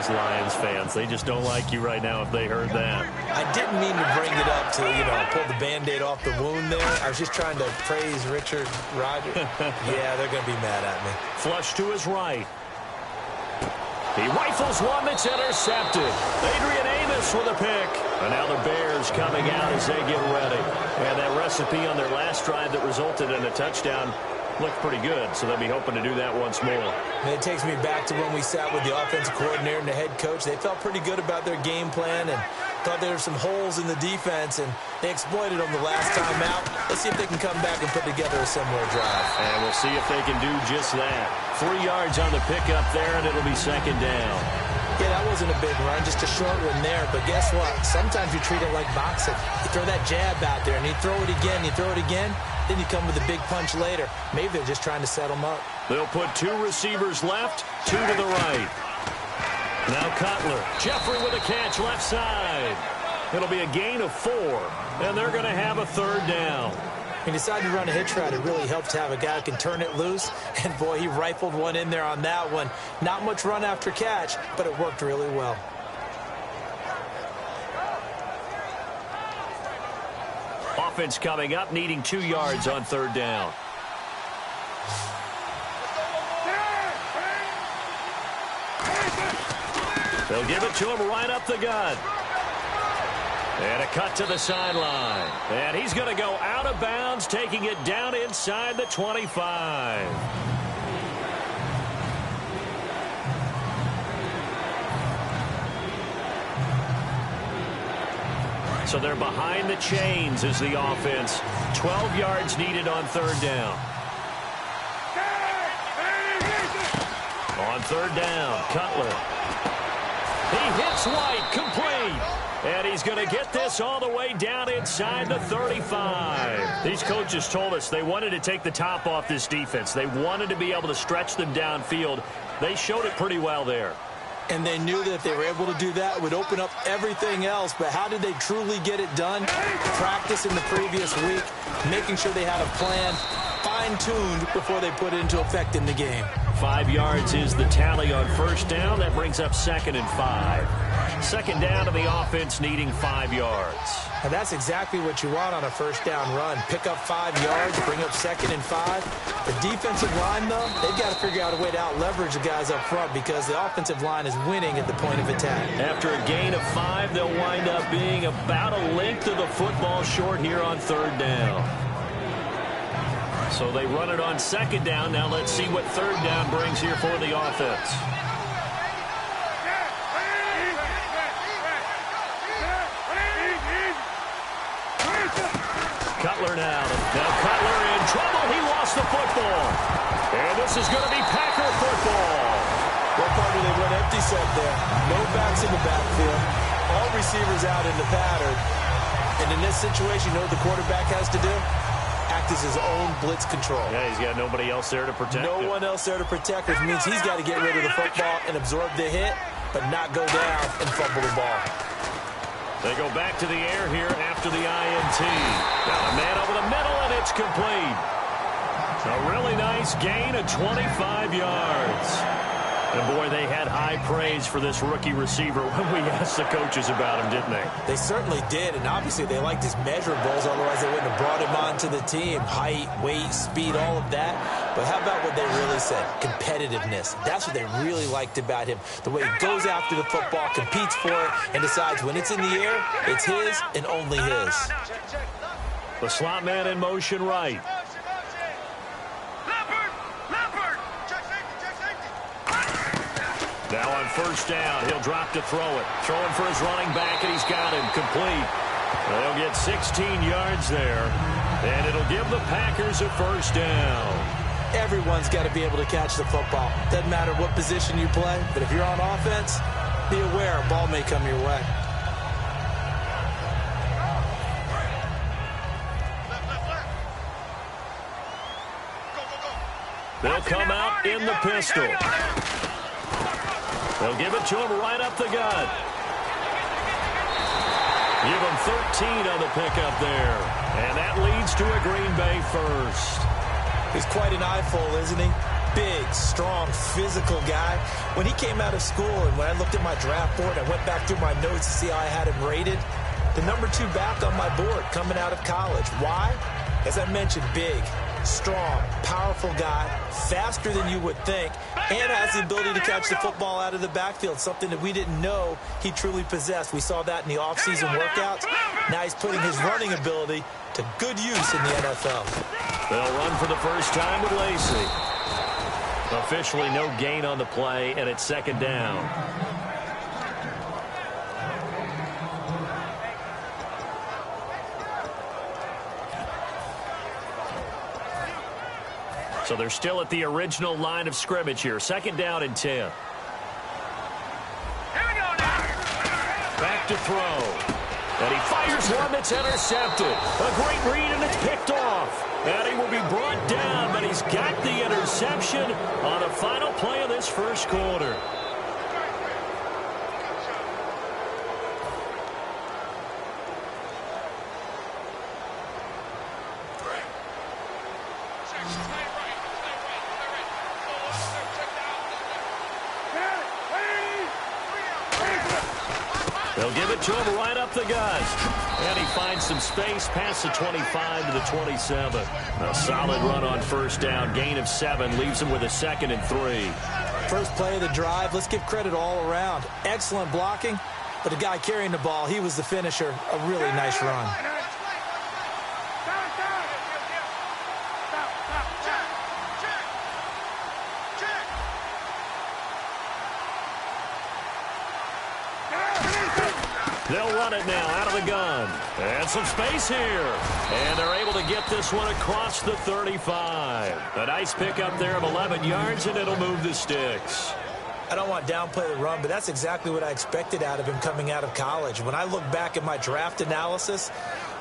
those Lions fans. They just don't like you right now if they heard that. I didn't mean to bring it up to, pull the Band-Aid off the wound there. I was just trying to praise Richard Rodgers. Yeah, they're going to be mad at me. Flush to his right. He rifles one that's intercepted. Adrian Amos with a pick. And now the Bears coming out as they get ready. And that recipe on their last drive that resulted in a touchdown looked pretty good, so they'll be hoping to do that once more. And it takes me back to when we sat with the offensive coordinator and the head coach. They felt pretty good about their game plan and thought there were some holes in the defense, and they exploited them the last time out. Let's see if they can come back and put together a similar drive. And we'll see if they can do just that. 3 yards on the pickup there, and it'll be second down. Yeah, that wasn't a big run, just a short one there. But guess what? Sometimes you treat it like boxing. You throw that jab out there, and you throw it again, then you come with a big punch later. Maybe they're just trying to set them up. They'll put 2 receivers left, 2 to the right. Now Cutler. Jeffrey with a catch left side. It'll be a gain of 4, and they're going to have a third down. He decided to run a hitch route. It really helps to have a guy who can turn it loose. And, boy, he rifled one in there on that one. Not much run after catch, but it worked really well. Offense coming up, needing 2 yards on third down. They'll give it to him right up the gut. And a cut to the sideline. And he's going to go out of bounds, taking it down inside the 25. So they're behind the chains as the offense. 12 yards needed on third down. On third down, Cutler. He hits White, complete. And he's going to get this all the way down inside the 35. These coaches told us they wanted to take the top off this defense. They wanted to be able to stretch them downfield. They showed it pretty well there. And they knew that if they were able to do that, it would open up everything else. But how did they truly get it done? Practice in the previous week, making sure they had a plan, fine-tuned before they put it into effect in the game. 5 yards is the tally on first down. That brings up 2nd and 5. Second down to the offense, needing 5 yards. And that's exactly what you want on a first down run. Pick up 5 yards, bring up 2nd and 5. The defensive line, though, they've got to figure out a way to out-leverage the guys up front because the offensive line is winning at the point of attack. After a gain of 5, they'll wind up being about a length of the football short here on third down. So they run it on second down. Now let's see what third down brings here for the offense. Cutler now. Now Cutler in trouble. He lost the football. And this is going to be Packer football. What part do they went empty set there? No backs in the backfield. All receivers out in the pattern. And in this situation, you know what the quarterback has to do? Act as his own blitz control. Yeah, he's got nobody else there to protect him. No one else there to protect, which means he's got to get rid of the football and absorb the hit, but not go down and fumble the ball. They go back to the air here after the INT. Got a man over the middle, and it's complete. A really nice gain of 25 yards. And, boy, they had high praise for this rookie receiver when we asked the coaches about him, didn't they? They certainly did, and obviously they liked his measurables, otherwise they wouldn't have brought him onto the team. Height, weight, speed, all of that. But how about what they really said? Competitiveness. That's what they really liked about him. The way he goes after the football, competes for it, and decides when it's in the air, it's his and only his. The slot man in motion right. Now on first down, he'll drop to throw it. Throwing for his running back, and he's got him complete. They'll get 16 yards there, and it'll give the Packers a first down. Everyone's got to be able to catch the football. Doesn't matter what position you play, but if you're on offense, be aware a ball may come your way. They'll come out in the pistol. They'll give it to him right up the gut. Give him 13 on the pickup there. And that leads to a Green Bay first. He's quite an eyeful, isn't he? big, strong, physical guy. When he came out of school and when I looked at my draft board, I went back through my notes to see how I had him rated. The number 2 back on my board coming out of college. Why? As I mentioned, big, strong, powerful guy, faster than you would think, and has the ability to catch the football out of the backfield, something that we didn't know he truly possessed. We saw that in the offseason workouts. Now he's putting his running ability to good use in the NFL. They'll run for the first time with Lacey. Officially no gain on the play, and it's second down. So they're still at the original line of scrimmage here. Second down and 10. Back to throw. And he fires one that's intercepted. A great read, and it's picked off. And he will be brought down, but he's got the interception on the final play of this first quarter. They'll give it to him right up the gut. And he finds some space past the 25 to the 27. A solid run on first down. Gain of 7 leaves him with a 2nd and 3. First play of the drive. Let's give credit all around. Excellent blocking, but the guy carrying the ball, he was the finisher. A really nice run. They'll run it now out of the gun. And some space here. And they're able to get this one across the 35. A nice pickup there of 11 yards, and it'll move the sticks. I don't want to downplay the run, but that's exactly what I expected out of him coming out of college. When I look back at my draft analysis,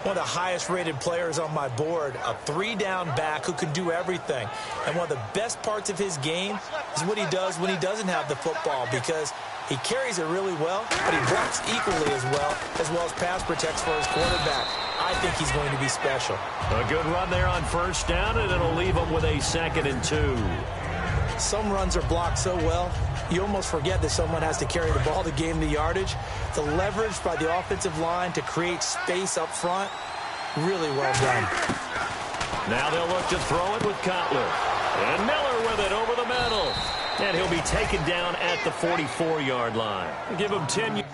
one of the highest-rated players on my board, a 3-down back who can do everything. And one of the best parts of his game is what he does when he doesn't have the football, because he carries it really well, but he blocks equally as well as pass protects for his quarterback. I think he's going to be special. A good run there on first down, and it'll leave him with a 2nd and 2. Some runs are blocked so well, you almost forget that someone has to carry the ball to gain the yardage. The leverage by the offensive line to create space up front, really well done. Now they'll look to throw it with Cutler. And Miller with it over the middle. And he'll be taken down at the 44-yard line. Give him 10 yards.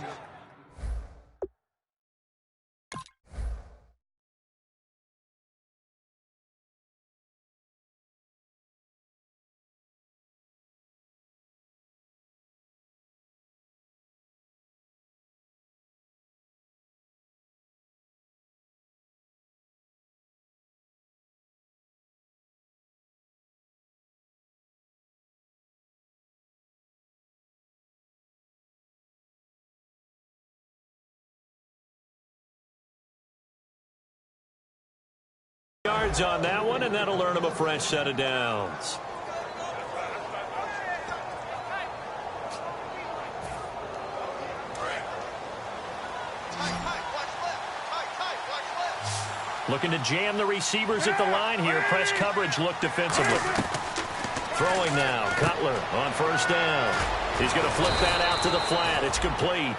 On that one, and that'll earn him a fresh set of downs. Looking to jam the receivers at the line here. Press coverage look defensively. Throwing now. Cutler on first down. He's going to flip that out to the flat. It's complete.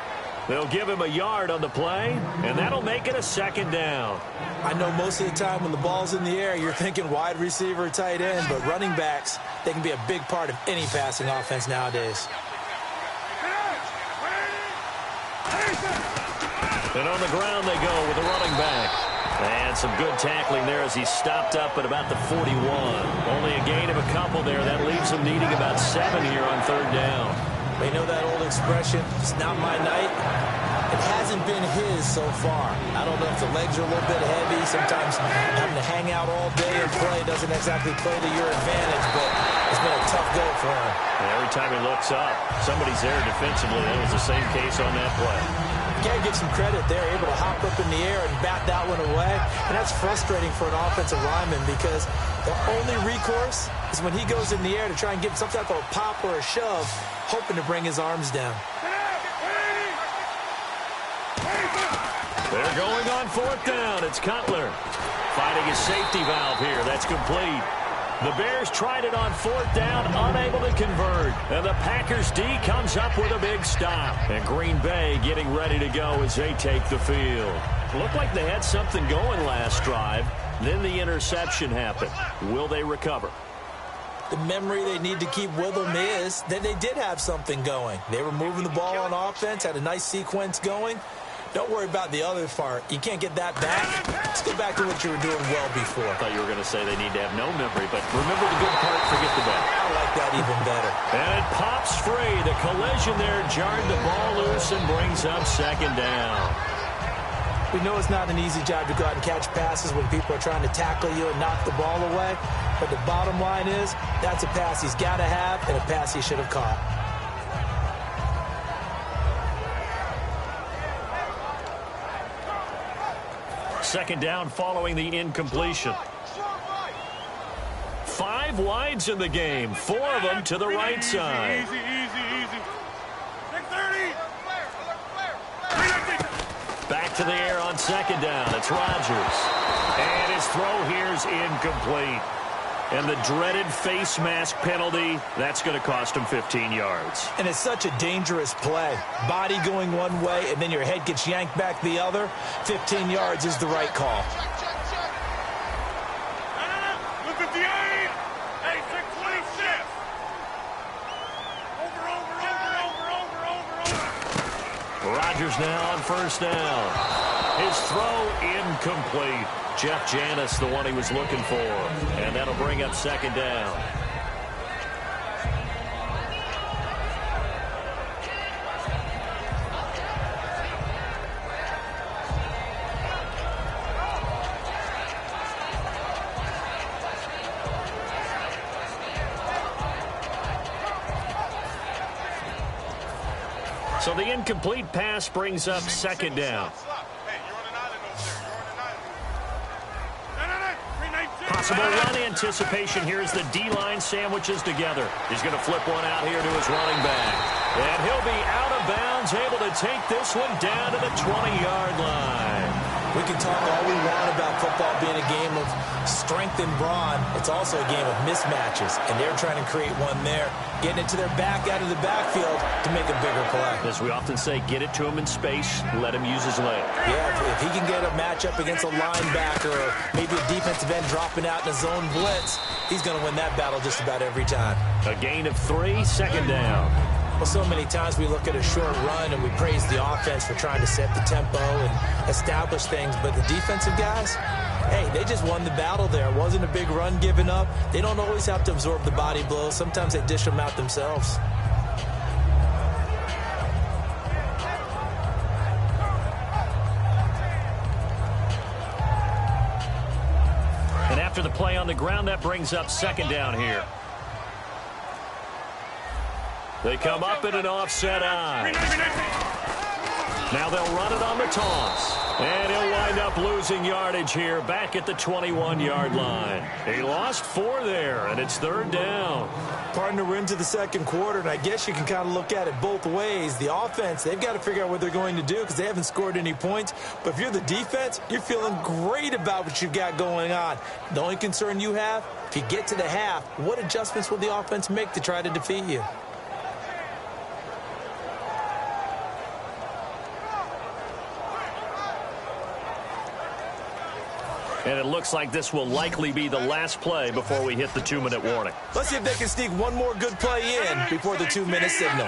They'll give him a yard on the play, and that'll make it a 2nd down. I know most of the time when the ball's in the air, you're thinking wide receiver, tight end, but running backs, they can be a big part of any passing offense nowadays. And on the ground they go with the running back. And some good tackling there as he stopped up at about the 41. Only a gain of a couple there. That leaves him needing about 7 here on third down. They know that old expression, it's not my night. It hasn't been his so far. I don't know if the legs are a little bit heavy. Sometimes having to hang out all day and play doesn't exactly play to your advantage, but it's been a tough go for him. And every time he looks up, somebody's there defensively. That was the same case on that play. Can't give some credit there, able to hop up in the air and bat that one away. And that's frustrating for an offensive lineman because the only recourse is when he goes in the air to try and get some type of a pop or a shove, hoping to bring his arms down. They're going on fourth down. It's Cutler fighting his safety valve here. That's complete. The Bears tried it on 4th down, unable to convert. And the Packers D comes up with a big stop. And Green Bay getting ready to go as they take the field. Looked like they had something going last drive. Then the interception happened. Will they recover? The memory they need to keep with them is that they did have something going. They were moving the ball on offense, had a nice sequence going. Don't worry about the other part. You can't get that back. Let's go back to what you were doing well before. I thought you were going to say they need to have no memory, but remember the good part, forget the bad. I like that even better. And it pops free. The collision there jarred the ball loose and brings up 2nd down. We know it's not an easy job to go out and catch passes when people are trying to tackle you and knock the ball away. But the bottom line is, that's a pass he's got to have and a pass he should have caught. Second down following the incompletion. 5 wides in the game, 4 of them to the right side. Easy. 630. Back to the air on 2nd down. It's Rodgers. And his throw here's incomplete. And the dreaded face mask penalty, that's going to cost him 15 yards. And it's such a dangerous play. Body going one way, and then your head gets yanked back the other. 15 yards is the right call. Look at the 8. Hey, 626. Over. Rodgers now on 1st down. His throw incomplete. Jeff Janis, the one he was looking for. And that'll bring up 2nd down. So the incomplete pass brings up 2nd down. Possible run anticipation. Here's the D-line sandwiches together. He's going to flip one out here to his running back. And he'll be out of bounds, able to take this one down to the 20-yard line. We can talk all we want about football being a game of strength and brawn. It's also a game of mismatches, and they're trying to create one there, getting it to their back out of the backfield to make a bigger play. As we often say, get it to him in space, let him use his leg. Yeah, if he can get a matchup against a linebacker or maybe a defensive end dropping out in a zone blitz, he's going to win that battle just about every time. A gain of 3, 2nd down. Well, so many times we look at a short run and we praise the offense for trying to set the tempo and establish things, but the defensive guys, hey, they just won the battle there. It wasn't a big run given up. They don't always have to absorb the body blows. Sometimes they dish them out themselves. And after the play on the ground, that brings up 2nd down here. They come up in an offset eye. Now they'll run it on the toss. And he'll wind up losing yardage here back at the 21-yard line. He lost 4 there, and it's 3rd down. Partner, we're into the 2nd quarter, and I guess you can kind of look at it both ways. The offense, they've got to figure out what they're going to do because they haven't scored any points. But if you're the defense, you're feeling great about what you've got going on. The only concern you have, if you get to the half, what adjustments will the offense make to try to defeat you? And it looks like this will likely be the last play before we hit the 2-minute warning. Let's see if they can sneak one more good play in before the 2-minute signal.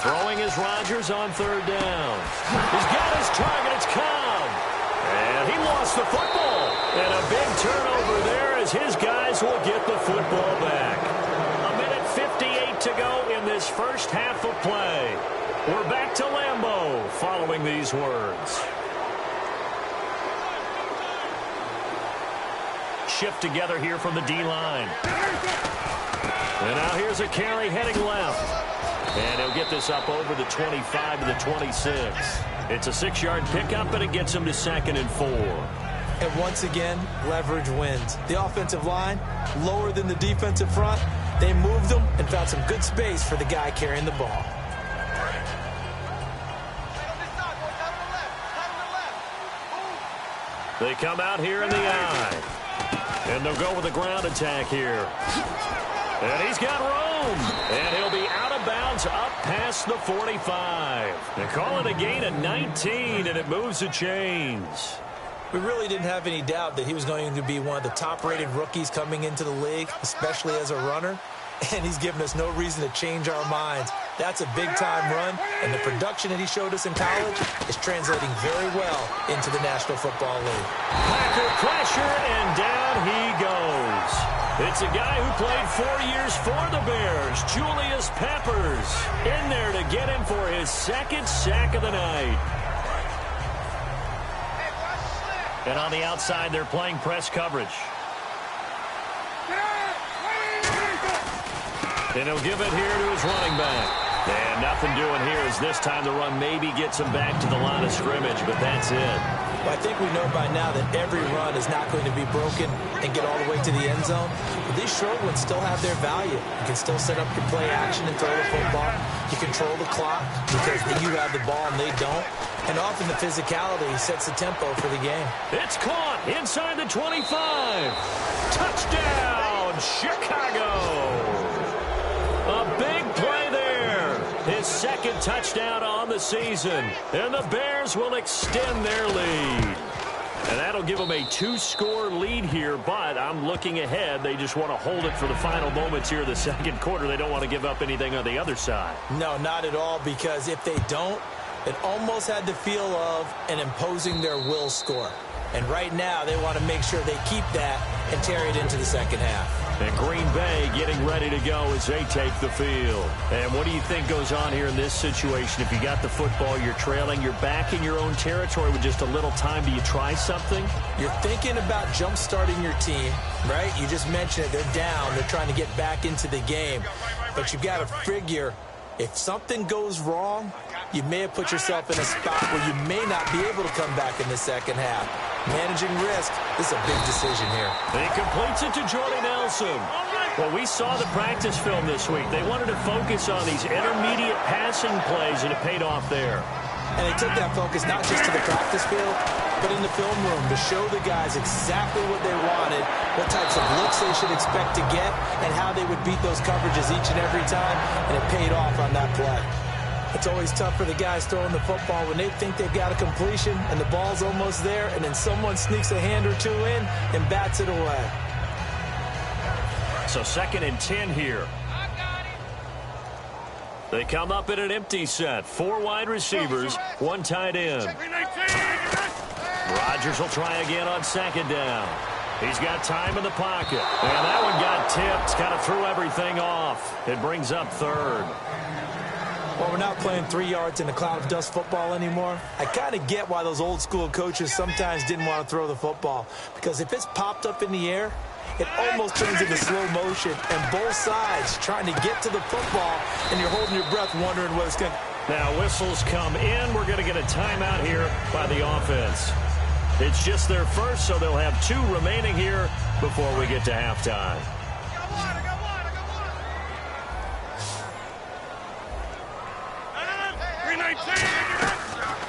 Throwing is Rodgers on 3rd down. He's got his target. It's Cobb. And he lost the football. And a big turnover there as his guys will get the football back. 1:58 to go in this first half of play. We're back to Lambeau following these words. Shift together here from the D-line. And now here's a carry heading left. And he'll get this up over the 25 to the 26. It's a 6-yard pickup, and it gets him to 2nd and 4. And once again, leverage wins. The offensive line, lower than the defensive front. They moved them and found some good space for the guy carrying the ball. They come out here in the eye. And they'll go with a ground attack here. And he's got room. And he'll be out of bounds up past the 45. They call it a gain of 19, and it moves the chains. We really didn't have any doubt that he was going to be one of the top-rated rookies coming into the league, especially as a runner. And he's given us no reason to change our minds. That's a big-time run, and the production that he showed us in college is translating very well into the National Football League. Packer pressure, and down he goes. It's a guy who played 4 years for the Bears, Julius Peppers, in there to get him for his second sack of the night. And on the outside, they're playing press coverage. And he'll give it here to his running back. And nothing doing here as this time the run maybe gets him back to the line of scrimmage, but that's it. Well, I think we know by now that every run is not going to be broken and get all the way to the end zone. But these short ones still have their value. You can still set up your play action and throw the football. You control the clock because you have the ball and they don't. And often the physicality sets the tempo for the game. It's caught inside the 25. Touchdown, Chicago. A big play there. His second touchdown on the season. And the Bears will extend their lead. And that'll give them a 2-score lead here, but I'm looking ahead. They just want to hold it for the final moments here in the second quarter. They don't want to give up anything on the other side. No, not at all, because if they don't, it almost had the feel of an imposing their will score. And right now, they want to make sure they keep that and carry it into the second half. And Green Bay getting ready to go as they take the field. And what do you think goes on here in this situation? If you got the football, you're trailing, you're back in your own territory with just a little time. Do you try something? You're thinking about jump-starting your team, right? You just mentioned it. They're down. They're trying to get back into the game. But you've got to figure if something goes wrong, you may have put yourself in a spot where you may not be able to come back in the second half. Managing risk is a big decision here. He completes it to Jordy Nelson. Well, we saw the practice film this week. They wanted to focus on these intermediate passing plays, and it paid off there. And they took that focus not just to the practice field, but in the film room to show the guys exactly what they wanted, what types of looks they should expect to get, and how they would beat those coverages each and every time, and it paid off on that play. It's always tough for the guys throwing the football when they think they've got a completion and the ball's almost there, and then someone sneaks a hand or two in and bats it away. So 2nd and 10 here. They come up in an empty set. 4 wide receivers, 1 tight end. Rodgers will try again on 2nd down. He's got time in the pocket. And that one got tipped. Kind of threw everything off. It brings up 3rd. Well, we're not playing 3 yards in a cloud of dust football anymore. I kind of get why those old school coaches sometimes didn't want to throw the football. Because if it's popped up in the air, it almost turns into slow motion. And both sides trying to get to the football, and you're holding your breath wondering what it's going to... Now whistles come in. We're going to get a timeout here by the offense. It's just their first, so they'll have 2 remaining here before we get to halftime.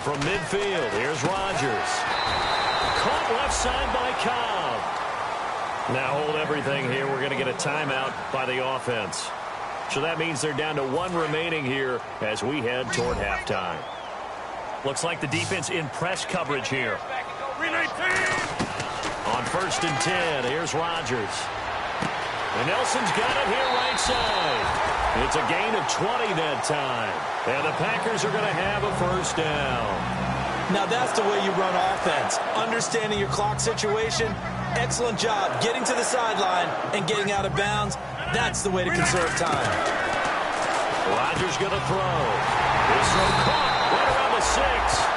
From midfield, here's Rodgers. Caught left side by Cobb. Now hold everything here. We're going to get a timeout by the offense. So that means they're down to 1 remaining here as we head toward halftime. Looks like the defense in press coverage here. On 1st and 10, here's Rodgers. And Nelson's got it here right side. It's a gain of 20 that time. And the Packers are going to have a 1st down. Now that's the way you run offense. Understanding your clock situation. Excellent job getting to the sideline and getting out of bounds. That's the way to conserve time. Rodgers going to throw. This throw caught right around the 6.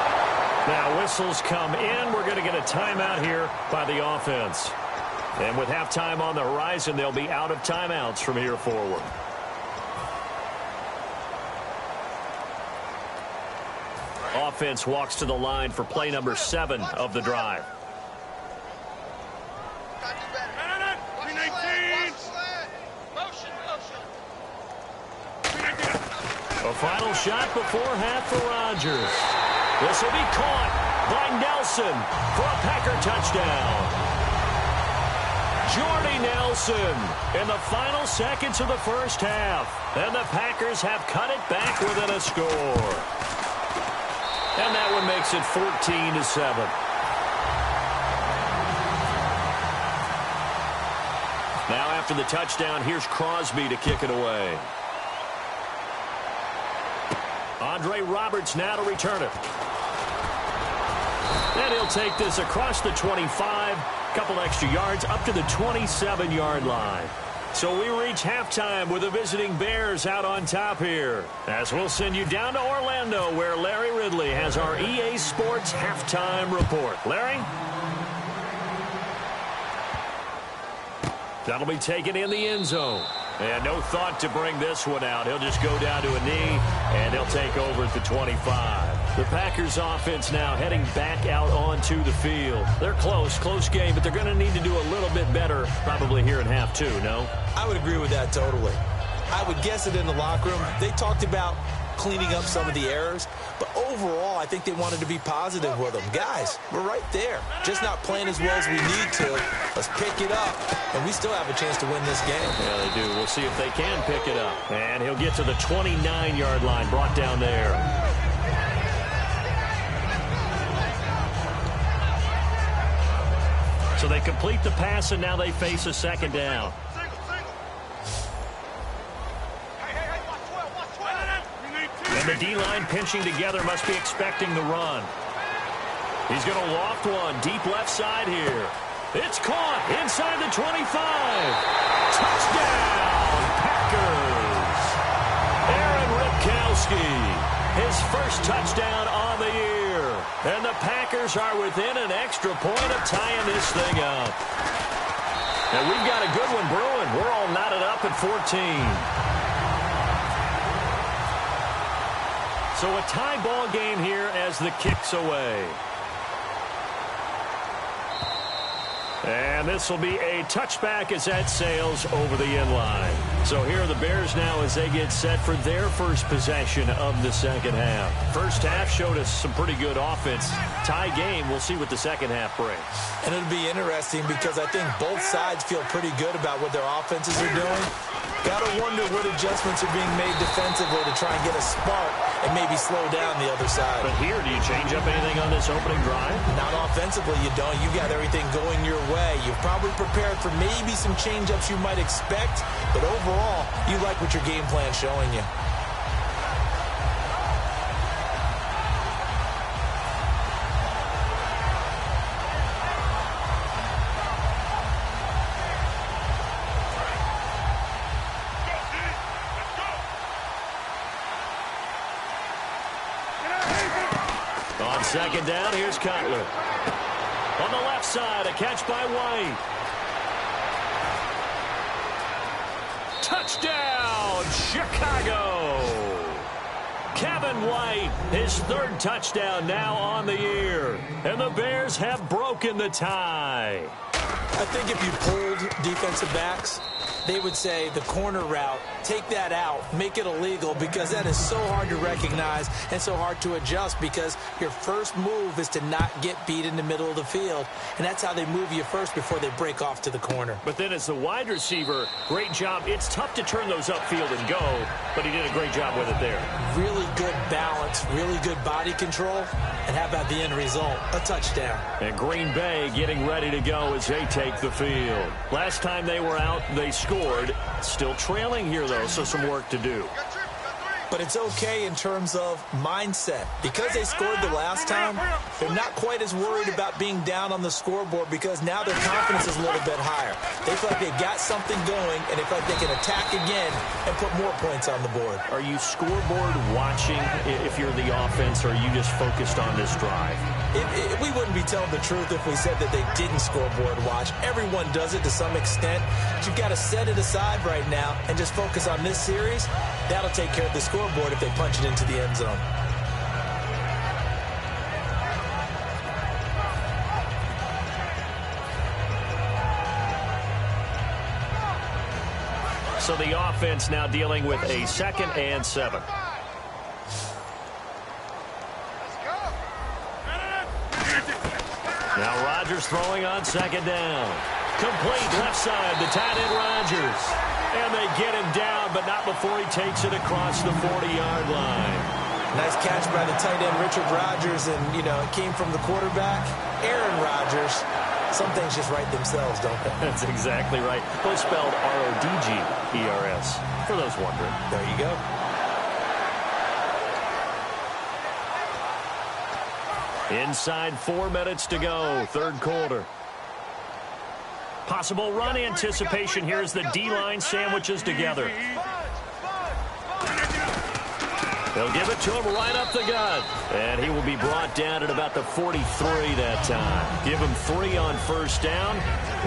Now whistles come in. We're going to get a timeout here by the offense. And with halftime on the horizon, they'll be out of timeouts from here forward. Offense walks to the line for play number 7 of the drive. A final shot before half for Rodgers. This will be caught by Nelson for a Packer touchdown. Jordy Nelson in the final seconds of the first half. And the Packers have cut it back within a score. And that one makes it 14-7. Now after the touchdown, here's Crosby to kick it away. Andre Roberts now to return it. And he'll take this across the 25, couple extra yards up to the 27-yard line. So we reach halftime with the visiting Bears out on top here. As we'll send you down to Orlando where Larry Ridley has our EA Sports halftime report. Larry? That'll be taken in the end zone. And no thought to bring this one out. He'll just go down to a knee, and he'll take over at the 25. The Packers offense now heading back out onto the field. They're close game, but they're going to need to do a little bit better probably here in half two, no? I would agree with that totally. I would guess it in the locker room. They talked about cleaning up some of the errors, but overall I think they wanted to be positive with them. Guys, we're right there. Just not playing as well as we need to. Let's pick it up, and we still have a chance to win this game. Yeah, they do. We'll see if they can pick it up. And he'll get to the 29-yard line, brought down there. So they complete the pass, and now they face a second down. And the D-line pinching together must be expecting the run. He's going to loft one deep left side here. It's caught inside the 25. Touchdown, Packers. Aaron Ripkowski, his first touchdown on the year. And the Packers are within an extra point of tying this thing up. And we've got a good one brewing. We're all knotted up at 14. So a tie ball game here as the kick's away. And this will be a touchback as that sails over the end line. So here are the Bears now as they get set for their first possession of the second half. First half showed us some pretty good offense. Tie game, we'll see what the second half brings. And it'll be interesting because I think both sides feel pretty good about what their offenses are doing. Gotta wonder what adjustments are being made defensively to try and get a spark and maybe slow down the other side. But here, do you change up anything on this opening drive? Not offensively, you don't. You got everything going your way. You've probably prepared for maybe some change-ups you might expect, but overall, you like what your game plan's showing you. On second down, here's Cutler. On the left side, a catch by White. Touchdown, Chicago! Kevin White, his third touchdown now on the year. And the Bears have broken the tie. I think if you pulled defensive backs, they would say the corner route, take that out, make it illegal, because that is so hard to recognize and so hard to adjust because your first move is to not get beat in the middle of the field, and that's how they move you first before they break off to the corner. But then as the wide receiver, great job. It's tough to turn those upfield and go, but he did a great job with it there. Really good balance, really good body control, and how about the end result? A touchdown. And Green Bay getting ready to go as they take the field. Last time they were out, they scored. Still trailing here, though, so some work to do. But it's okay in terms of mindset. Because they scored the last time, they're not quite as worried about being down on the scoreboard because now their confidence is a little bit higher. They feel like they've got something going, and they feel like they can attack again and put more points on the board. Are you scoreboard watching if you're the offense, or are you just focused on this drive? We wouldn't be telling the truth if we said that they didn't scoreboard watch. Everyone does it to some extent. But you've got to set it aside right now and just focus on this series. That'll take care of the scoreboard if they punch it into the end zone. So the offense now dealing with a 2nd and 7. Now Rodgers throwing on second down. Complete left side, the tight end Rodgers. And they get him down, but not before he takes it across the 40-yard line. Nice catch by the tight end, Richard Rodgers, and, you know, it came from the quarterback, Aaron Rodgers. Some things just write themselves, don't they? That's exactly right. Both spelled R-O-D-G-E-R-S, for those wondering. There you go. Inside 4 minutes to go, third quarter. Possible run anticipation here as the D-line sandwiches together. They'll give it to him right up the gut. And he will be brought down at about the 43 that time. Give him 3 on first down.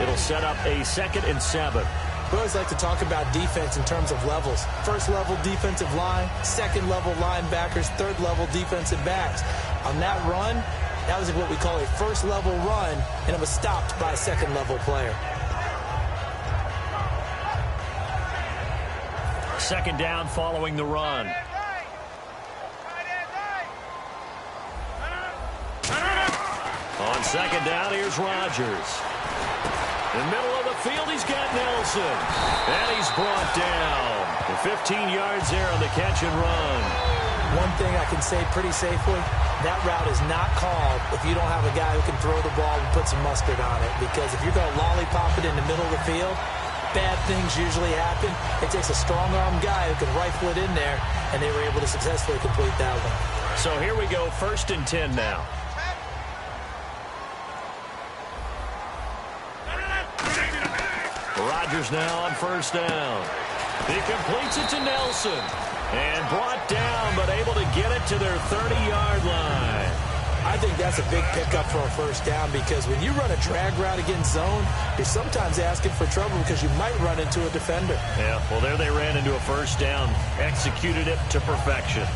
It'll set up a 2nd and 7. We always like to talk about defense in terms of levels. First level defensive line, second level linebackers, third level defensive backs. On that run, that was what we call a first level run, and it was stopped by a second level player. Second down following the run. On second down, here's Rodgers. In the middle of the field, he's got Nelson. And he's brought down. 15 yards there on the catch and run. One thing I can say pretty safely, that route is not called if you don't have a guy who can throw the ball and put some mustard on it. Because if you're going to lollipop it in the middle of the field, bad things usually happen. It takes a strong-arm guy who can rifle it in there, and they were able to successfully complete that one. So here we go, 1st and 10 now. Rodgers now on first down. He completes it to Nelson. And brought down, but able to get it to their 30-yard line. I think that's a big pickup for a first down because when you run a drag route against zone, you're sometimes asking for trouble because you might run into a defender. Yeah, well, there they ran into a first down. Executed it to perfection.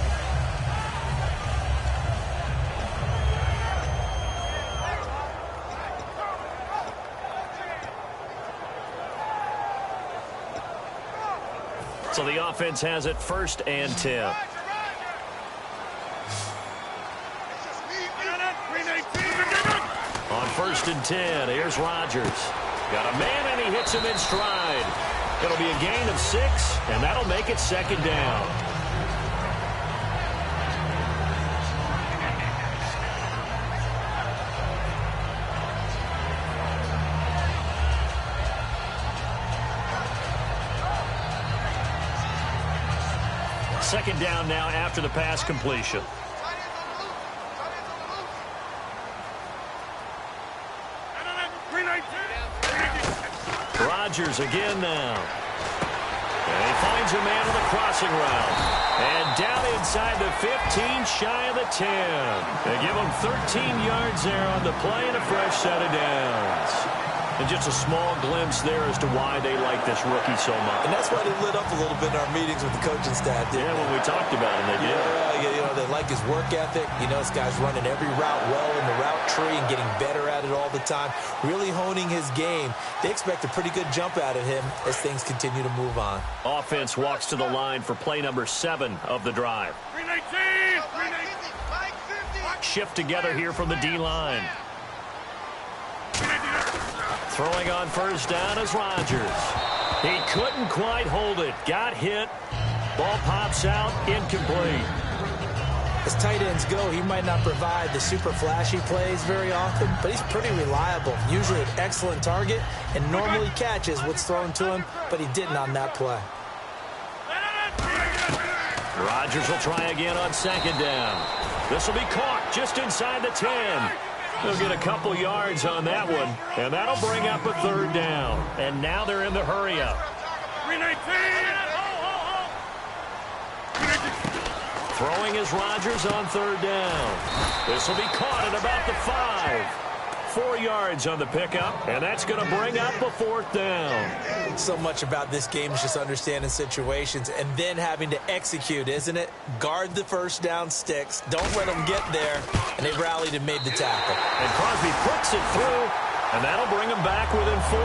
So the offense has it 1st and 10. On 1st and 10, here's Rodgers. Got a man, and he hits him in stride. It'll be a gain of 6, and that'll make it 2nd down. Second down now after the pass completion. Rodgers again now. And he finds a man on the crossing route. And down inside the 15, shy of the 10. They give him 13 yards there on the play and a fresh set of downs. And just a small glimpse there as to why they like this rookie so much. And that's why they lit up a little bit in our meetings with the coaching staff. Yeah, when we talked about him, they did. Yeah, you know, they like his work ethic. You know, this guy's running every route well in the route tree and getting better at it all the time. Really honing his game. They expect a pretty good jump out of him as things continue to move on. Offense walks to the line for play number 7 of the drive. Shift together here from the D-line. Throwing on first down is Rodgers. He couldn't quite hold it. Got hit. Ball pops out. Incomplete. As tight ends go, he might not provide the super flashy plays very often, but he's pretty reliable. Usually an excellent target and normally catches what's thrown to him, but he didn't on that play. Rodgers will try again on second down. This will be caught just inside the 10. They'll get a couple yards on that one, and that'll bring up a third down. And now they're in the hurry-up. Throwing is Rodgers on third down. This will be caught at about the 5. 4 yards on the pickup, and that's going to bring up a fourth down. So much about this game is just understanding situations and then having to execute, isn't it? Guard the first down sticks. Don't let them get there. And they rallied and made the tackle. And Crosby puts it through, and that'll bring them back within 4.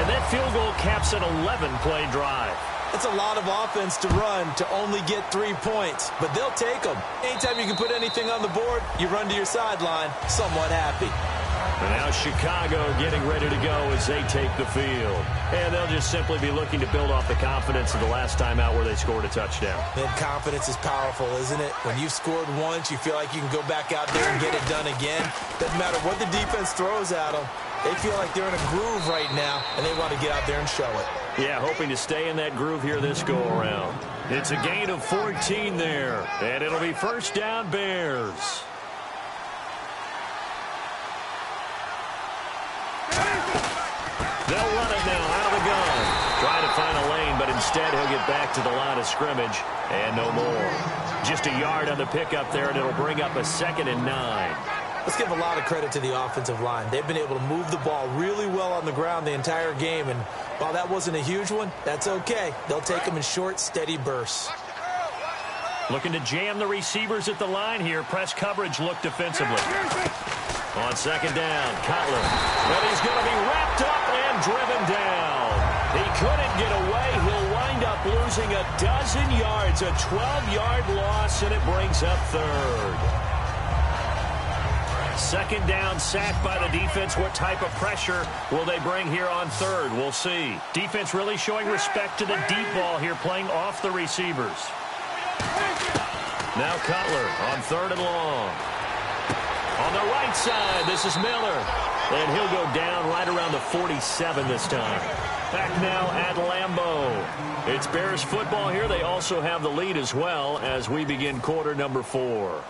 And that field goal caps an 11-play drive. It's a lot of offense to run to only get 3 points, but they'll take them. Anytime you can put anything on the board, you run to your sideline somewhat happy. And now Chicago getting ready to go as they take the field. And they'll just simply be looking to build off the confidence of the last time out where they scored a touchdown. And confidence is powerful, isn't it? When you've scored once, you feel like you can go back out there and get it done again. Doesn't matter what the defense throws at them. They feel like they're in a groove right now, and they want to get out there and show it. Yeah, hoping to stay in that groove here this go-around. It's a gain of 14 there, and it'll be first down Bears. They'll run it now out of the gun. Trying to find a lane, but instead he'll get back to the line of scrimmage, and no more. Just a yard on the pickup there, and it'll bring up a 2nd and 9. Let's give a lot of credit to the offensive line. They've been able to move the ball really well on the ground the entire game, and while that wasn't a huge one, that's okay. They'll take them in short, steady bursts. Looking to jam the receivers at the line here. Press coverage look defensively. On 2nd down, Cutler. But he's going to be wrapped up and driven down. He couldn't get away. He'll wind up losing a dozen yards, a 12-yard loss, and it brings up 3rd. 2nd down, sack by the defense. What type of pressure will they bring here on 3rd? We'll see. Defense really showing respect to the deep ball here, playing off the receivers. Now Cutler on 3rd and long. On the right side, this is Miller. And he'll go down right around the 47 this time. Back now at Lambeau. It's Bears football here. They also have the lead as well as we begin quarter number 4.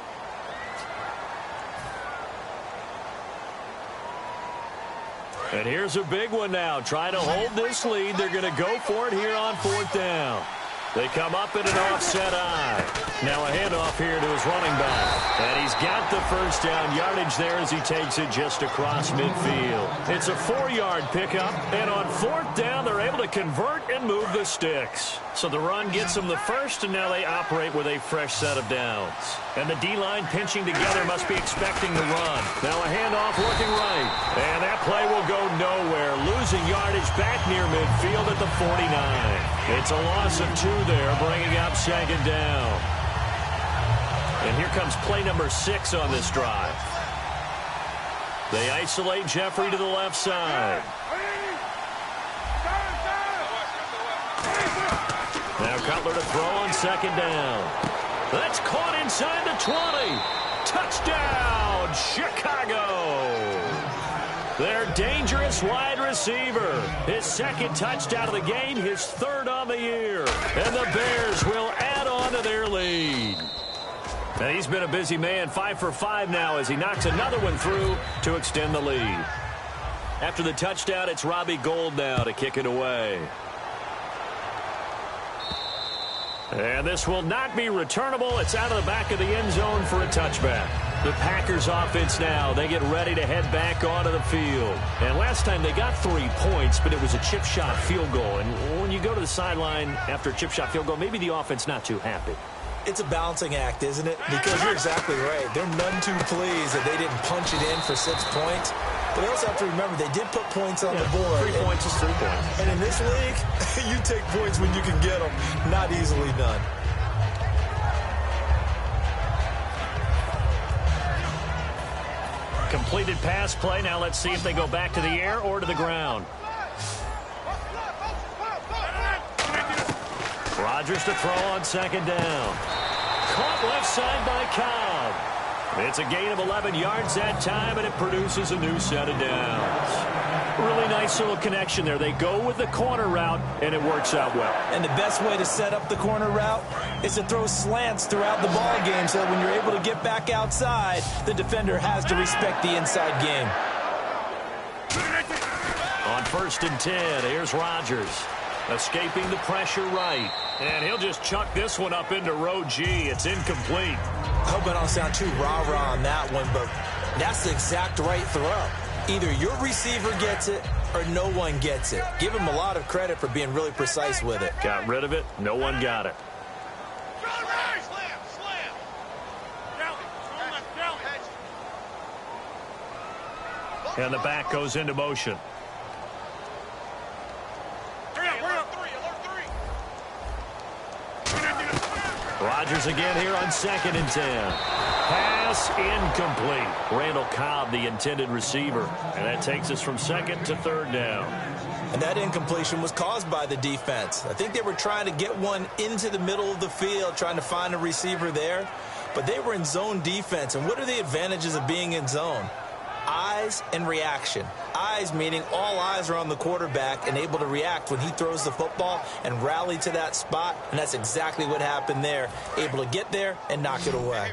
And here's a big one now. Trying to hold this lead. They're going to go for it here on 4th down. They come up in an offset eye. Now a handoff here to his running back. And he's got the first down yardage there as he takes it just across midfield. It's a 4-yard pickup. And on 4th down, they're able to convert and move the sticks. So the run gets them the first, and now they operate with a fresh set of downs. And the D-line pinching together must be expecting the run. Now a handoff working right. And that play will go nowhere. Losing yardage back near midfield at the 49. It's a loss of 2 there, bringing up 2nd down. And here comes play number 6 on this drive. They isolate Jeffrey to the left side. Now Cutler to throw on 2nd down. That's caught inside the 20. Touchdown, Chicago. Their dangerous wide receiver. His 2nd touchdown of the game, his 3rd on the year. And the Bears will add on to their lead. And he's been a busy man, 5 for 5 now as he knocks another one through to extend the lead. After the touchdown, it's Robbie Gould now to kick it away. And this will not be returnable. It's out of the back of the end zone for a touchback. The Packers offense now, they get ready to head back onto the field. And last time they got 3 points, but it was a chip shot field goal. And when you go to the sideline after a chip shot field goal, maybe the offense not too happy. It's a balancing act, isn't it? Because you're exactly right. They're none too pleased that they didn't punch it in for 6 points. But they also have to remember they did put points on the board. 3 points is 3 points. And in this league, you take points when you can get them. Not easily done. Completed pass play. Now let's see if they go back to the air or to the ground. Rodgers to throw on 2nd down. Caught left side by Cobb. It's a gain of 11 yards that time, and it produces a new set of downs. Really nice little connection there. They go with the corner route, and it works out well. And the best way to set up the corner route is to throw slants throughout the ball game so that when you're able to get back outside, the defender has to respect the inside game. On 1st and 10, here's Rodgers. Escaping the pressure right. And he'll just chuck this one up into row G. It's incomplete. I hope I don't sound too rah-rah on that one, but that's the exact right throw. Either your receiver gets it or no one gets it. Give him a lot of credit for being really precise with it. Got rid of it. No one got it. And the back goes into motion. Rodgers again here on 2nd and 10. Pass incomplete. Randall Cobb, the intended receiver. And that takes us from 2nd to 3rd down. And that incompletion was caused by the defense. I think they were trying to get one into the middle of the field, trying to find a receiver there. But they were in zone defense. And what are the advantages of being in zone? Eyes and reaction. Eyes meaning all eyes are on the quarterback and able to react when he throws the football and rally to that spot. And that's exactly what happened there. Able to get there and knock it away.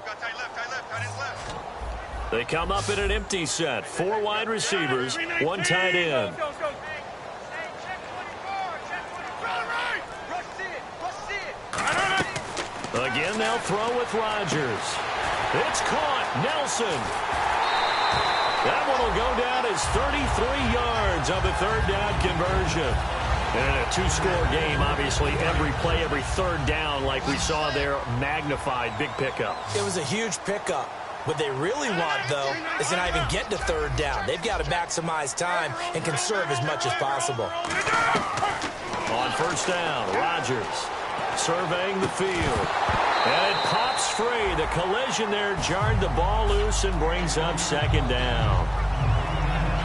They come up in an empty set. 4 wide receivers, 1 tight end. Again, they'll throw with Rodgers. It's caught. Nelson. That one will go down as 33 yards on the 3rd down conversion. And in a 2-score game, obviously, every play, every 3rd down, like we saw there, magnified. Big pickup. It was a huge pickup. What they really want, though, is to not even get to 3rd down. They've got to maximize time and conserve as much as possible. On 1st down, Rodgers surveying the field. And it pops free. The collision there jarred the ball loose and brings up 2nd down.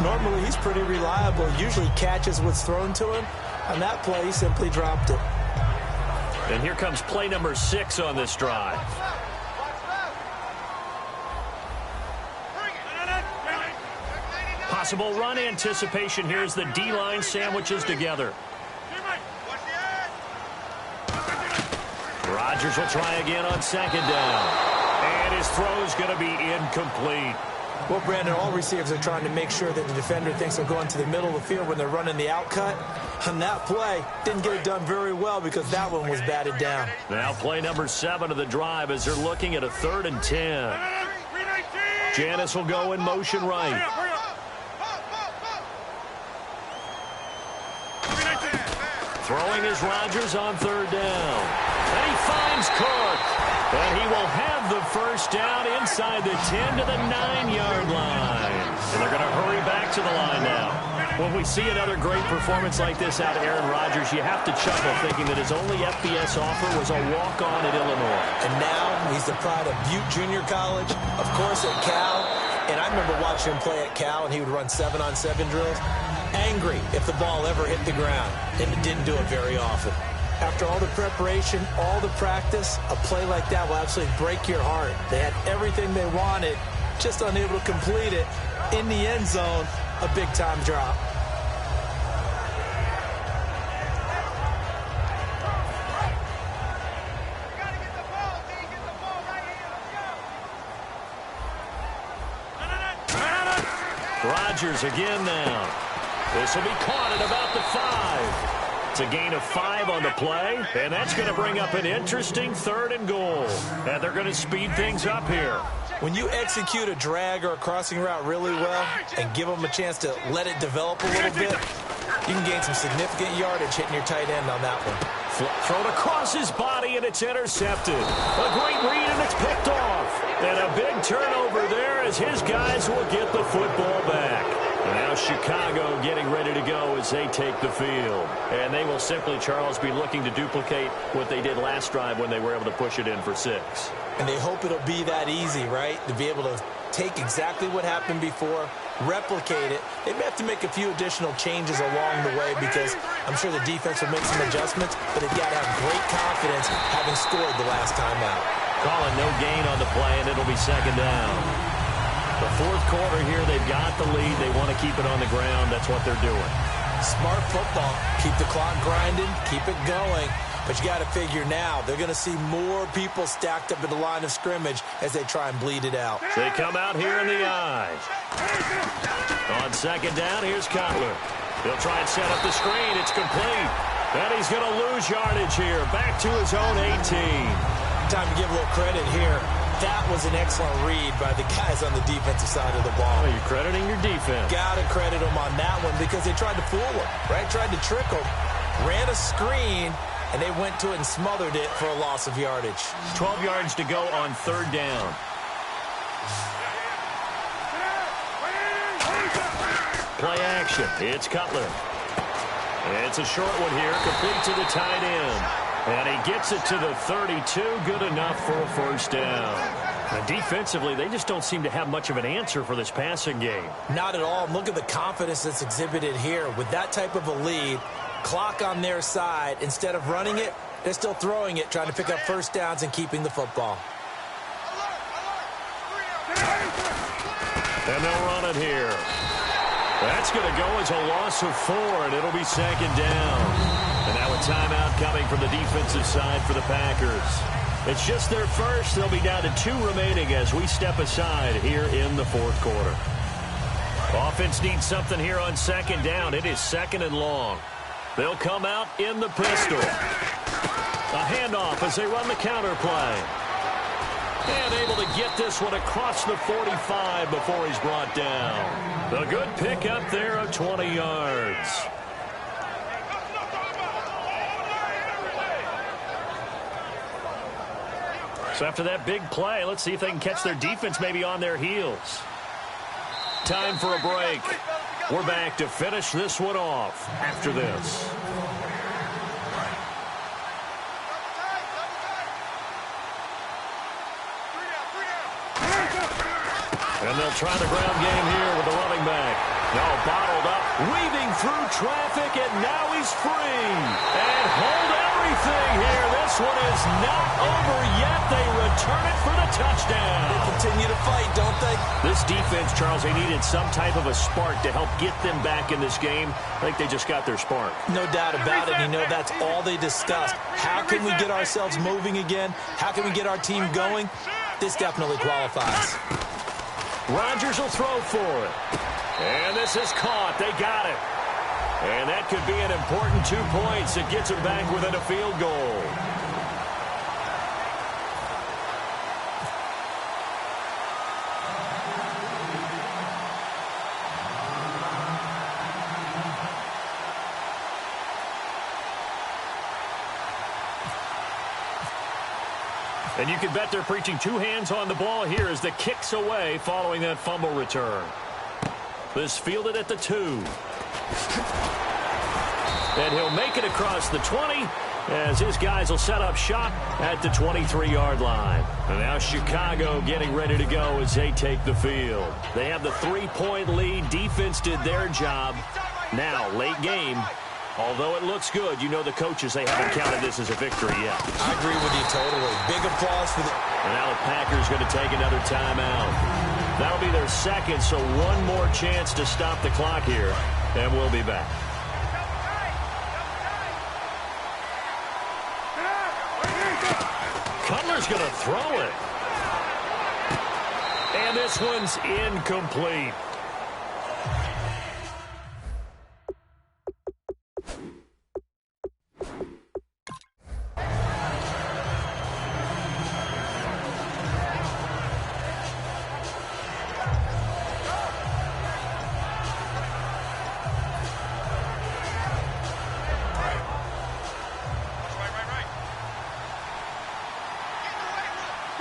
Normally, he's pretty reliable. Usually catches what's thrown to him. On that play, he simply dropped it. And here comes play number 6 on this drive. Possible run anticipation here as the D-line sandwiches together. Rodgers will try again on 2nd down. And his throw is going to be incomplete. Well, Brandon, all receivers are trying to make sure that the defender thinks they'll go into the middle of the field when they're running the out cut. On that play, didn't get it done very well because that one was batted down. Now play number 7 of the drive as they're looking at a 3rd and 10. Janis will go in motion right. Throwing is Rodgers on 3rd down. And he finds Cook. And he will have the 1st down inside the 10 to the 9-yard line. And they're going to hurry back to the line now. When we see another great performance like this out of Aaron Rodgers, you have to chuckle thinking that his only FBS offer was a walk-on at Illinois. And now he's the pride of Butte Junior College, of course at Cal. And I remember watching him play at Cal, and he would run 7-on-7 drills. Angry if the ball ever hit the ground, and it didn't do it very often. After all the preparation, all the practice, a play like that will absolutely break your heart. They had everything they wanted, just unable to complete it. In the end zone, a big-time drop. Rodgers again now. This will be caught at about the 5. It's a gain of 5 on the play, and that's going to bring up an interesting 3rd and goal. And they're going to speed things up here. When you execute a drag or a crossing route really well and give them a chance to let it develop a little bit, you can gain some significant yardage hitting your tight end on that one. Thrown across his body, and it's intercepted. A great read, and it's picked off. And a big turnover there as his guys will get the football back. And now Chicago getting ready to go as they take the field. And they will simply, Charles, be looking to duplicate what they did last drive when they were able to push it in for 6. And they hope it'll be that easy, right? To be able to take exactly what happened before, replicate it. They may have to make a few additional changes along the way because I'm sure the defense will make some adjustments, but they've got to have great confidence having scored the last time out. Calling no gain on the play, and it'll be 2nd down. The 4th quarter here, they've got the lead. They want to keep it on the ground. That's what they're doing. Smart football. Keep the clock grinding. Keep it going. But you got to figure now, they're going to see more people stacked up at the line of scrimmage as they try and bleed it out. They come out here in the eye. On 2nd down, here's Cutler. He'll try and set up the screen. It's complete. And he's going to lose yardage here. Back to his own 18. Time to give a little credit here. That was an excellent read by the guys on the defensive side of the ball. Oh, you're crediting your defense. Got to credit them on that one because they tried to fool them, right? Tried to trick them. Ran a screen, and they went to it and smothered it for a loss of yardage. 12 yards to go on 3rd down. Play action. It's Cutler. It's a short one here, complete to the tight end. And he gets it to the 32. Good enough for a first down. And defensively, they just don't seem to have much of an answer for this passing game. Not at all. Look at the confidence that's exhibited here. With that type of a lead, clock on their side, instead of running it, they're still throwing it, trying to pick up first downs and keeping the football. And they'll run it here. That's going to go as a loss of 4, and it'll be second down. And now a timeout coming from the defensive side for the Packers. It's just their first. They'll be down to 2 remaining as we step aside here in the fourth quarter. Offense needs something here on second down. It is second and long. They'll come out in the pistol. A handoff as they run the counter play. And able to get this one across the 45 before he's brought down. A good pick up there of 20 yards. So after that big play, let's see if they can catch their defense maybe on their heels. Time for a break. We're back to finish this one off after this. And they'll try the ground game here with the running back. No, bottled up, weaving through traffic, and now he's free. And hold everything here. This one is not over yet. They return it for the touchdown. They continue to fight, don't they? This defense, Charles, they needed some type of a spark to help get them back in this game. I think they just got their spark. No doubt about it. You know, that's all they discussed. How can we get ourselves moving again? How can we get our team going? This definitely qualifies. Rodgers will throw for it. And this is caught. They got it. And that could be an important 2 points. It gets them back within a field goal. And you can bet they're preaching 2 hands on the ball here as the kick's away following that fumble return. This fielded at the 2. And he'll make it across the 20 as his guys will set up shop at the 23-yard line. And now Chicago getting ready to go as they take the field. They have the 3-point lead. Defense did their job. Now, late game. Although it looks good, you know the coaches, they haven't counted this as a victory yet. I agree with you totally. Big applause for the... And now the Packers going to take another timeout. That'll be their second, so one more chance to stop the clock here, and we'll be back. Cutler's going to throw it. And this one's incomplete.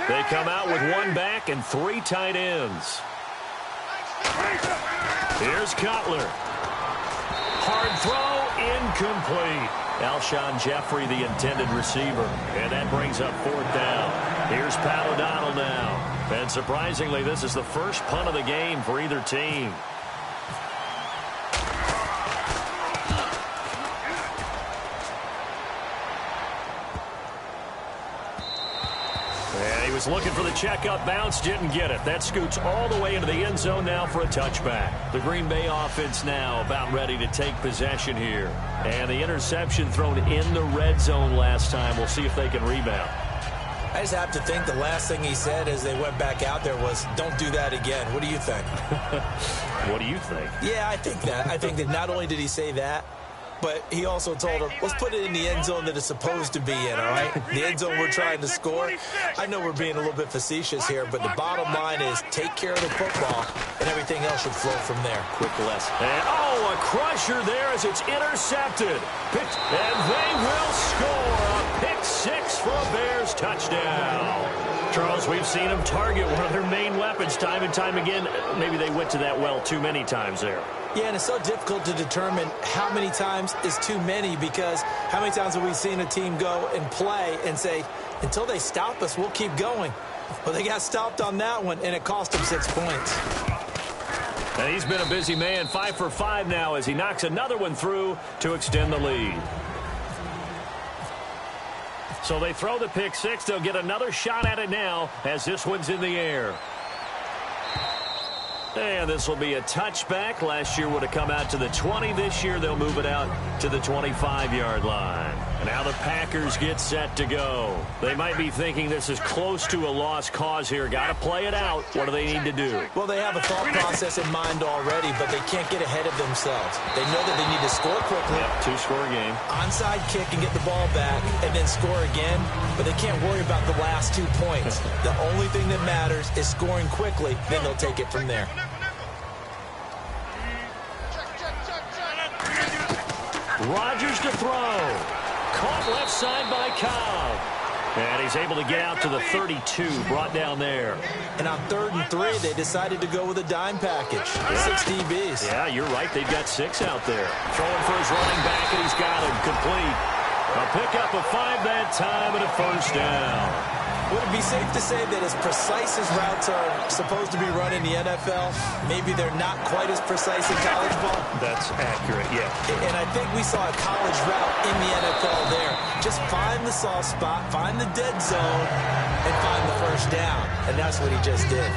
They come out with 1 back and 3 tight ends. Here's Cutler. Hard throw, incomplete. Alshon Jeffrey, the intended receiver. And that brings up 4th down. Here's Pat O'Donnell now. And surprisingly, this is the first punt of the game for either team. And he was looking for the checkup bounce, didn't get it. That scoots all the way into the end zone now for a touchback. The Green Bay offense now about ready to take possession here. And the interception thrown in the red zone last time. We'll see if they can rebound. I just have to think the last thing he said as they went back out there was, don't do that again. What do you think? What do you think? Yeah, I think that. I think that not only did he say that, but he also told him, let's put it in the end zone that it's supposed to be in, all right? The end zone we're trying to score. I know we're being a little bit facetious here, but the bottom line is take care of the football, and everything else should flow from there. Quick lesson. And, oh, a crusher there as it's intercepted. And they will score a pick 6 for a Bears touchdown. Charles, we've seen them target one of their main weapons time and time again. Maybe they went to that well too many times there. Yeah, and it's so difficult to determine how many times is too many, because how many times have we seen a team go and play and say, until they stop us, we'll keep going. Well, they got stopped on that one, and it cost them 6 points. And he's been a busy man, 5 for 5 now as he knocks another one through to extend the lead. So they throw the pick six. They'll get another shot at it now as this one's in the air. And this will be a touchback. Last year would have come out to the 20. This year they'll move it out to the 25-yard line. And now the Packers get set to go. They might be thinking this is close to a lost cause here. Got to play it out. What do they need to do? Well, they have a thought process in mind already, but they can't get ahead of themselves. They know that they need to score quickly. Yep, two-score game. Onside kick and get the ball back and then score again, but they can't worry about the last 2 points. The only thing that matters is scoring quickly, then they'll take it from there. Rodgers to throw. Caught left side by Cobb. And he's able to get out to the 32, brought down there. And on 3rd and 3, they decided to go with a dime package. 6 DBs. Yeah, you're right. They've got 6 out there. Throwing for his running back, and he's got him complete. A pickup of 5 that time and a first down. Would it be safe to say that as precise as routes are supposed to be run in the NFL, maybe they're not quite as precise in college ball? That's accurate, yeah. And I think we saw a college route in the NFL there. Just find the soft spot, find the dead zone, and find the first down. And that's what he just did.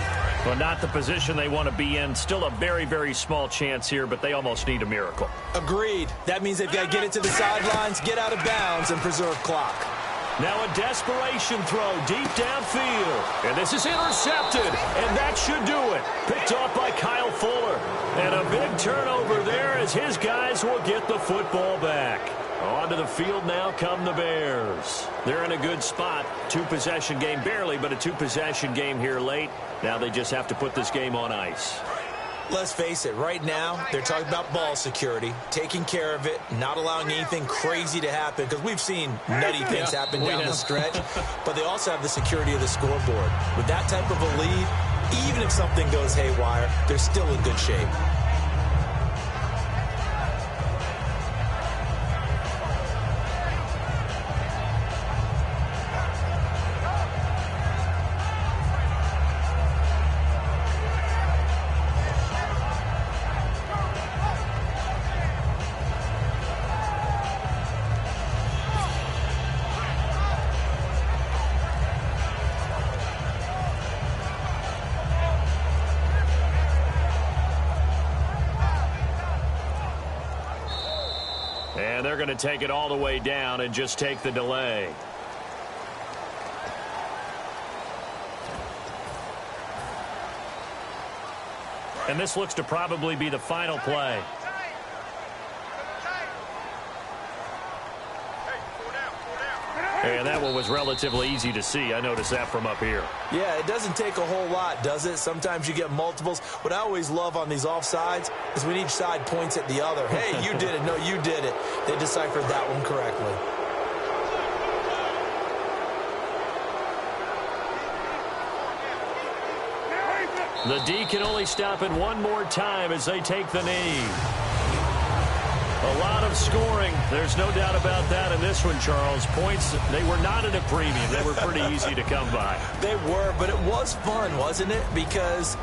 Well, not the position they want to be in. Still a very, very small chance here, but they almost need a miracle. Agreed. That means they've got to get it to the sidelines, get out of bounds, and preserve clock. Now a desperation throw deep downfield. And this is intercepted, and that should do it. Picked off by Kyle Fuller. And a big turnover there as his guys will get the football back. Onto the field now come the Bears. They're in a good spot. 2-possession game, barely, but a 2-possession game here late. Now they just have to put this game on ice. Let's face it, right now, they're talking about ball security, taking care of it, not allowing anything crazy to happen, because we've seen nutty things happen down the stretch, but they also have the security of the scoreboard. With that type of a lead, even if something goes haywire, they're still in good shape. And they're going to take it all the way down and just take the delay. And this looks to probably be the final play. And that one was relatively easy to see. I noticed that from up here. Yeah, it doesn't take a whole lot, does it? Sometimes you get multiples. What I always love on these offsides is when each side points at the other. Hey, you did it. No, you did it. They deciphered that one correctly. The D can only stop it one more time as they take the knee. A lot of scoring. There's no doubt about that in this one, Charles. Points, they were not at a premium. They were pretty easy to come by. They were, but it was fun, wasn't it? Because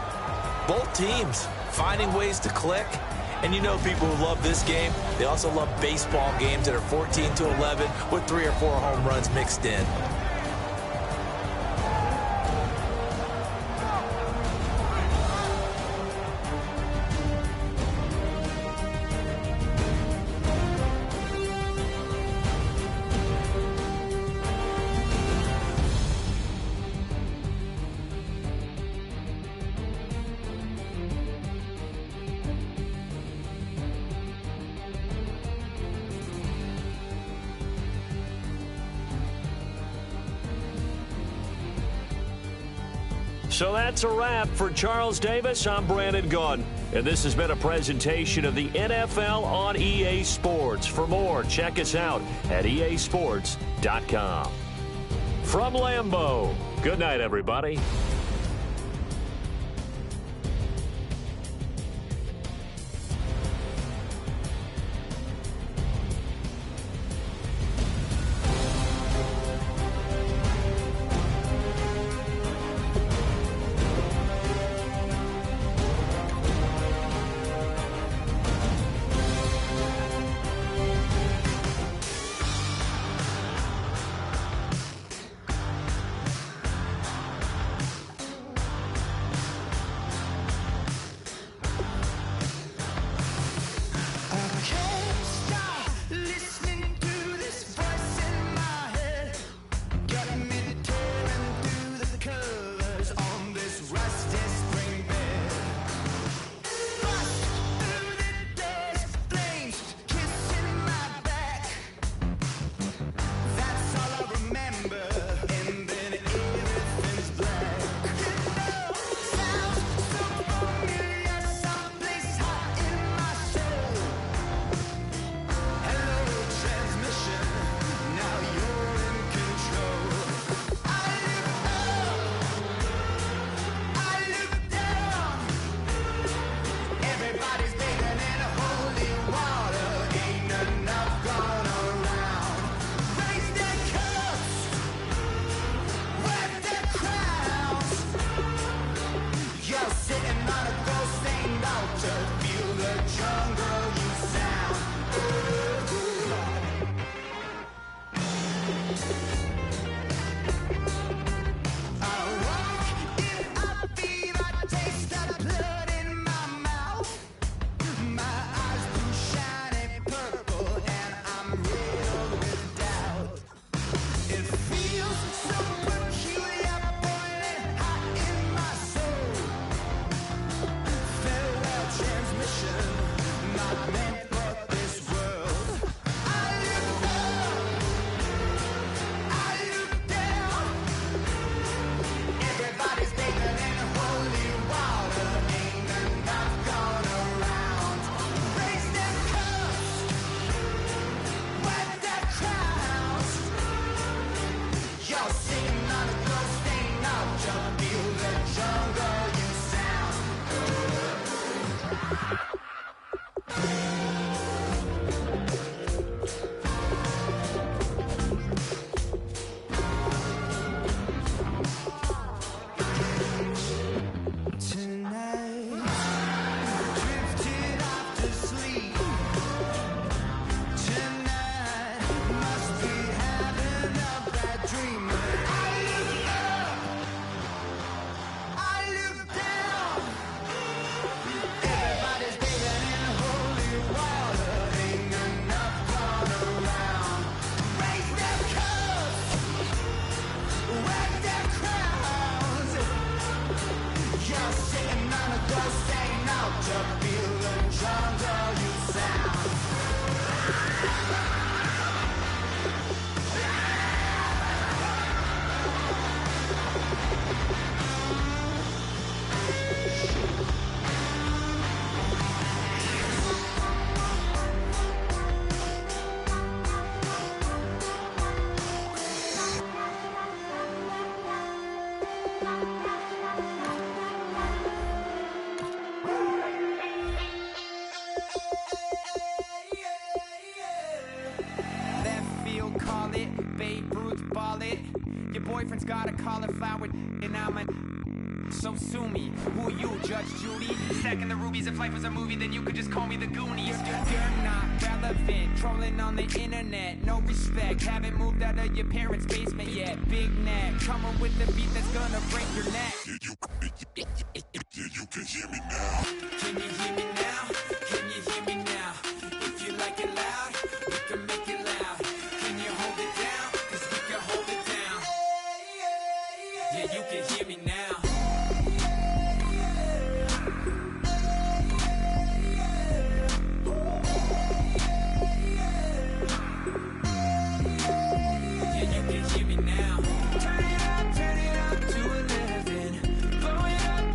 both teams finding ways to click. And you know people who love this game, they also love baseball games that are 14-11 with 3 or 4 home runs mixed in. So that's a wrap for Charles Davis. I'm Brandon Gaudin, and this has been a presentation of the NFL on EA Sports. For more, check us out at easports.com. from Lambeau. Good night, everybody. Call it, Babe Ruth, ball it. Your boyfriend's got a cauliflower, and I'm a... So sue me. Who are you, Judge Judy? Stacking the rubies. If life was a movie, then you could just call me the Goonies. You're not relevant. Trolling on the internet. No respect. Haven't moved out of your parents' basement yet. Big neck. Coming with the beat that's gonna break your neck. You can hear me now. Can you hear me now? Can you hear me now? If you like it loud, we can make it loud. Can you hold it down? 'Cause we can hold it down. Yeah, you can hear me now. Yeah, you can hear me now. Turn it up to 11. Blow it up.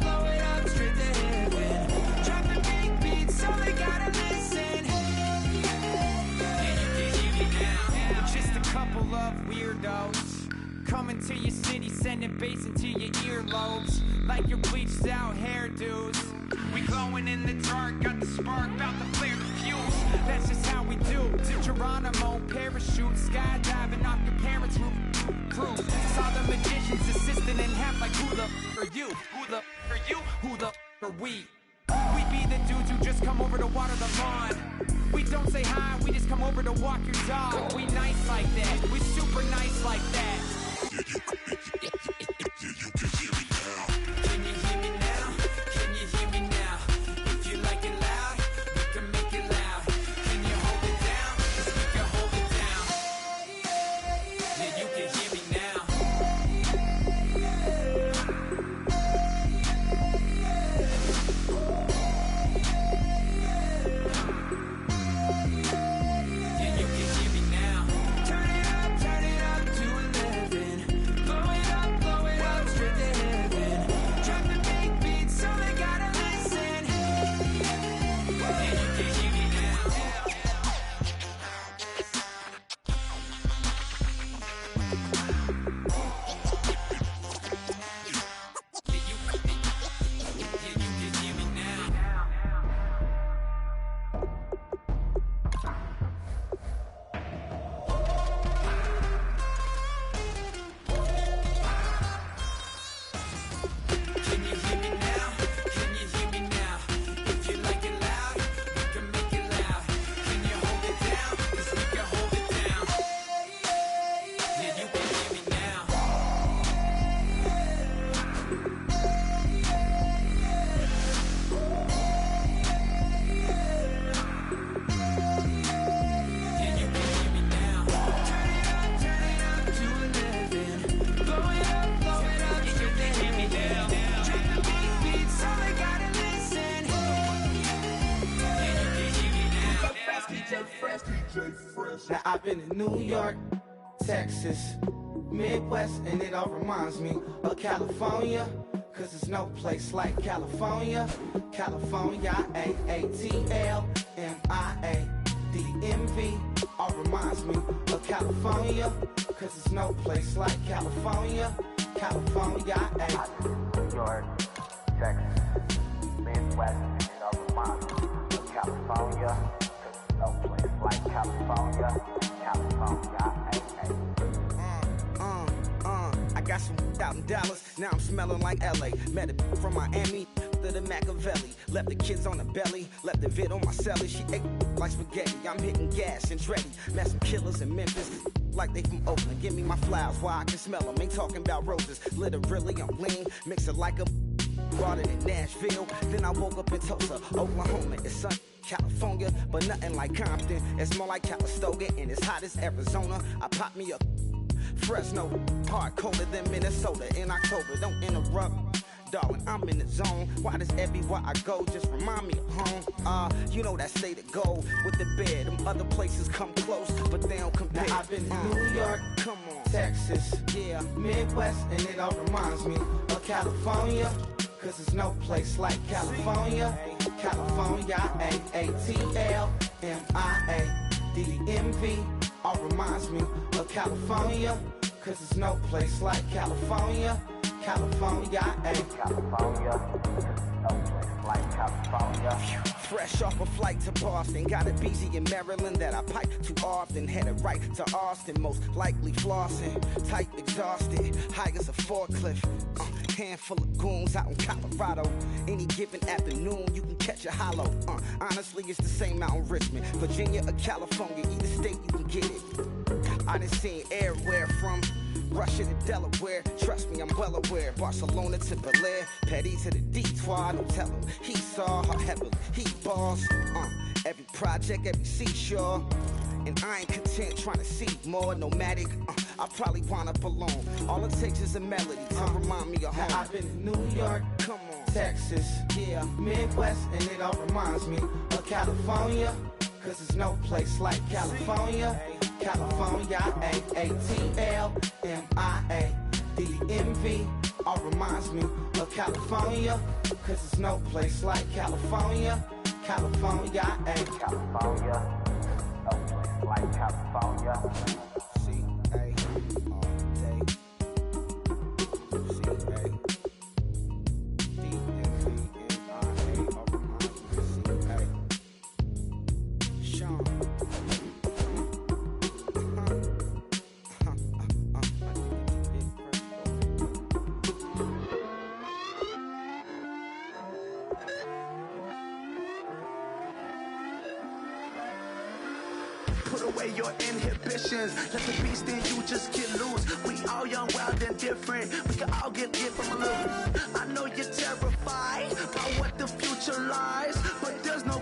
bass into your earlobes, like your bleached out hairdos. We glowing in the dark, got the spark, bout to flare the fuse. That's just how we do. To Geronimo, parachute, skydiving off your parents' roof. Saw the magician's assistant in half, like who the are you? Who the are you? Who the are we? We be the dudes who just come over to water the lawn. We don't say hi, we just come over to walk your dog. We nice like that, we super nice like that. Can you hear me now? Can you hear me now? If you like it loud, we can make it loud. Can you hold it down? 'Cause we can hold it down. Yeah, you can hear me now. Yeah, you can hear me now. Turn it up to 11. Blow it up straight to heaven. Drop the big beat so they gotta listen. Yeah, you can hear me now. Yeah, you can hear me now. Can you hear me now? Can you hear me now? If you like it loud, we can make it loud. Can you hold it down? 'Cause we can hold it down. Yeah, you can hear me now. Yeah, you can hear me now. Turn it up to 11. Blow it up straight to heaven. Drop the big beat so they gotta listen. Yeah, you can hear me now. Now I've been to New York, Texas, Midwest, and it all reminds me of California. Cause there's no place like California. California, AATLMIADMV. All reminds me of California. Cause there's no place like California. California, New York, Texas, Midwest, and it all reminds me of California. 'Cause there's no place like California. California, I got some out in Dallas, now I'm smelling like LA. Met a from Miami to the Machiavelli. Left the kids on the belly, left the vid on my celly. She ate like spaghetti, I'm hitting gas and Andretti. Met some killers in Memphis, like they from Oakland. Give me my flowers while I can smell them. Ain't talking about roses, literally I'm lean. Mix it like a brought it in Nashville. Then I woke up in Tulsa, Oklahoma. It's sun, California, but nothing like Compton. It's more like Calistoga and it's hot as Arizona. I pop me up Fresno, hard colder than Minnesota in October. Don't interrupt, darling, I'm in the zone. Why does everywhere I go just remind me of home? You know that state of gold with the bed. Them other places come close, but they don't compare. Now I've been to New York, come on, Texas, yeah, Midwest, and it all reminds me of California. Cause there's no place like California. California, AATLMIADMV. All reminds me of California. Cause there's no place like California. California, California, no place like California. Fresh off a flight to Boston, got a BZ in Maryland that I pipe too often. Headed right to Austin, most likely flossing. Tight, exhausted, high as a forklift. Handful of goons out in Colorado. Any given afternoon, you can catch a hollow. Honestly, it's the same out in Richmond, Virginia or California. Either state, you can get it. I done seen everywhere from Russia to Delaware. Trust me, I'm well aware. Barcelona to Bel Air, Petty to the Detroit. Don't tell him he saw how heavily he balls. Every project, every seashore. And I ain't content trying to see more nomadic. I probably wind up alone. All it takes is a melody to remind me of home. Now I've been to New York, come on, Texas, yeah, Midwest, and it all reminds me of California. Cause there's no place like California. California, AATLMIADMV. All reminds me of California. Cause there's no place like California. California, California, no place like California. C-A all day. away your inhibitions. Let the beast in you just get loose. We all young, wild, and different. We can all get from a little. I know you're terrified by what the future lies, but there's no